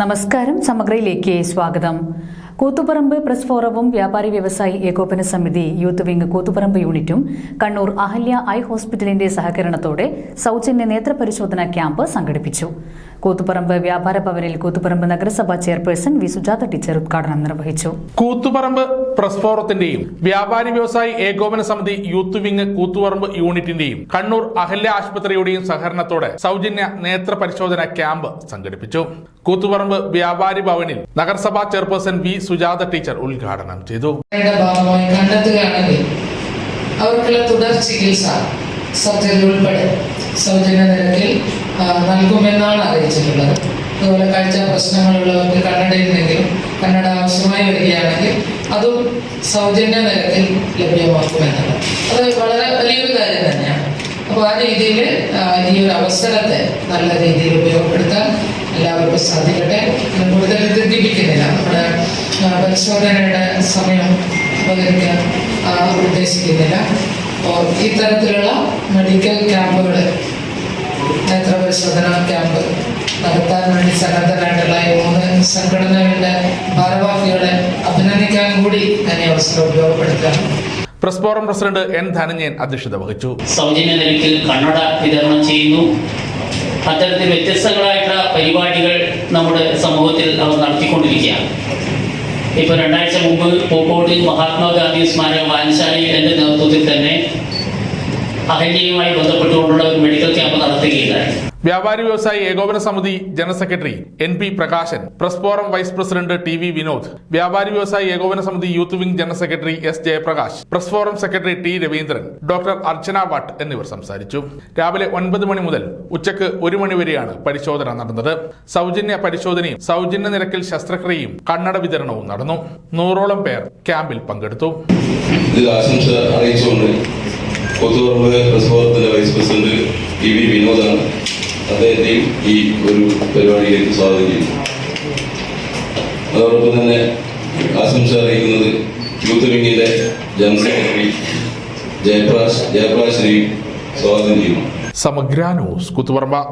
നമസ്കാരം. സമഗ്രയിലേക്ക് സ്വാഗതം. കൂത്തുപറമ്പ് പ്രസ് ഫോറവും വ്യാപാരി വ്യവസായി ഏകോപന സമിതി യൂത്ത് വിംഗ് കൂത്തുപറമ്പ് യൂണിറ്റും കണ്ണൂർ അഹല്യ ഐ ഹോസ്പിറ്റലിന്റെ സഹകരണത്തോടെ സൗജന്യ നേത്രപരിശോധനാ ക്യാമ്പ് സംഘടിപ്പിച്ചു. കൂത്തുപറമ്പ് വ്യാപാര ഭവനിൽ കൂത്തുപറമ്പ് നഗരസഭാ ചെയർപേഴ്സൺ വി സുജാത ടീച്ചർ ഉദ്ഘാടനം നിർവഹിച്ചു. കൂത്തുപറമ്പ് പ്രസ് ഫോറത്തിന്റെയും വ്യാപാരി വ്യവസായി ഏകോപന സമിതി യൂത്ത് വിംഗ് കൂത്തുപറമ്പ് യൂണിറ്റിന്റെയും കണ്ണൂർ അഹല്യ ആശുപത്രിയുടെയും സഹകരണത്തോടെ സൗജന്യ നേത്ര പരിശോധനാ ക്യാമ്പ് സംഘടിപ്പിച്ചു. കൂത്തുപറമ്പ് വ്യാപാരി ഭവനിൽ നഗരസഭാ ചെയർപേഴ്സൺ വി സുജാത ടീച്ചർ ഉദ്ഘാടനം ചെയ്തു. കണ്ടെത്തുകയാണെങ്കിൽ അവർക്കുള്ള തുടർ ചികിത്സ സർജറി ഉൾപ്പെടെ സൗജന്യ നിരക്കിൽ നൽകുമെന്നാണ് അറിയിച്ചിട്ടുള്ളത്. അതുപോലെ കാഴ്ച പ്രശ്നങ്ങളുള്ളവർക്ക് കണ്ണടയില്ലെങ്കിലും കണ്ണട ആവശ്യമായി വരികയാണെങ്കിൽ അതും സൗജന്യ നിരക്കിൽ ലഭ്യമാക്കുമെന്നാണ്. അത് വളരെ വലിയൊരു കാര്യം തന്നെയാണ്. അപ്പോൾ ആ രീതിയിൽ ഈ ഒരു അവസരത്തെ നല്ല രീതിയിൽ ഉപയോഗപ്പെടുത്താൻ എല്ലാവർക്കും സാധിക്കട്ടെ. കൂടുതൽ ദീപിക്കുന്നില്ല, നമ്മുടെ പരിശോധനയുടെ സമയം ഉപകരിക്കാൻ ഉദ്ദേശിക്കുന്നില്ല. അപ്പോൾ ഇത്തരത്തിലുള്ള മെഡിക്കൽ ക്യാമ്പുകൾ, നേത്രപരിശോധനാ ക്യാമ്പ് നടത്താൻ വേണ്ടി സന്നദ്ധരായിട്ടുള്ള ഈ 3 സംഘടനകളുടെ ഭാരവാഹികളെ അഭിനന്ദിക്കാൻ കൂടി ഞാൻ ഈ അവസരം ഉപയോഗപ്പെടുത്തുകയാണ്. Press forum president N Dhananjayan അധ്യക്ഷത വഹിച്ചു. സൗജന്യ നിരക്കിൽ കണ്ണട വിതരണം ചെയ്യുന്നു. അത്തരത്തിൽ വ്യത്യസ്തങ്ങളായിട്ടുള്ള പരിപാടികൾ നമ്മുടെ സമൂഹത്തിൽ അവർ നടത്തിക്കൊണ്ടിരിക്കുകയാണ്. ഇപ്പോൾ 2 ആഴ്ച മുമ്പ് പൂക്കോട് മഹാത്മാഗാന്ധി സ്മാരക വായനശാലയിൽ എൻ്റെ നേതൃത്വത്തിൽ തന്നെ അഹല്യയുമായി ബന്ധപ്പെട്ടുകൊണ്ടുള്ള ഒരു മെഡിക്കൽ ക്യാമ്പ് നടത്തുകയുണ്ടായി. വ്യാപാരി വ്യവസായി ഏകോപന സമിതി general secretary N P Prakashan, press forum vice president T V Vinod, വ്യാപാരി വ്യവസായി ഏകോപന സമിതി youth wing general secretary S Jayaprakash, press forum secretary T Raveendran, doctor Archana Bhat എന്നിവർ സംസാരിച്ചു. രാവിലെ 9 മണി മുതൽ ഉച്ചയ്ക്ക് 1 മണി വരെയാണ് പരിശോധന നടന്നത്. സൗജന്യ പരിശോധനയും സൗജന്യ നിരക്കിൽ ശസ്ത്രക്രിയയും കണ്ണട വിതരണവും നടന്നു. 100ഓളം പേർ ക്യാമ്പിൽ പങ്കെടുത്തു. കൂത്തുപറമ്പ് പ്രസ് ഫോറത്തിന്റെ വൈസ് പ്രസിഡന്റ് ടി വി വിനോദാണ്. അദ്ദേഹത്തെയും ഈ ഒരു പരിപാടിയിലേക്ക് സ്വാഗതം ചെയ്യുന്നു. അതോടൊപ്പം തന്നെ ആശംസ അറിയിക്കുന്നത് യൂത്ത് വിംഗിന്റെ ജനറൽ സെക്രട്ടറി ജയപ്രകാശിനെയും സ്വാഗതം ചെയ്യുന്നു. സമഗ്ര ന്യൂസ് കൂത്തുപറമ്പ്.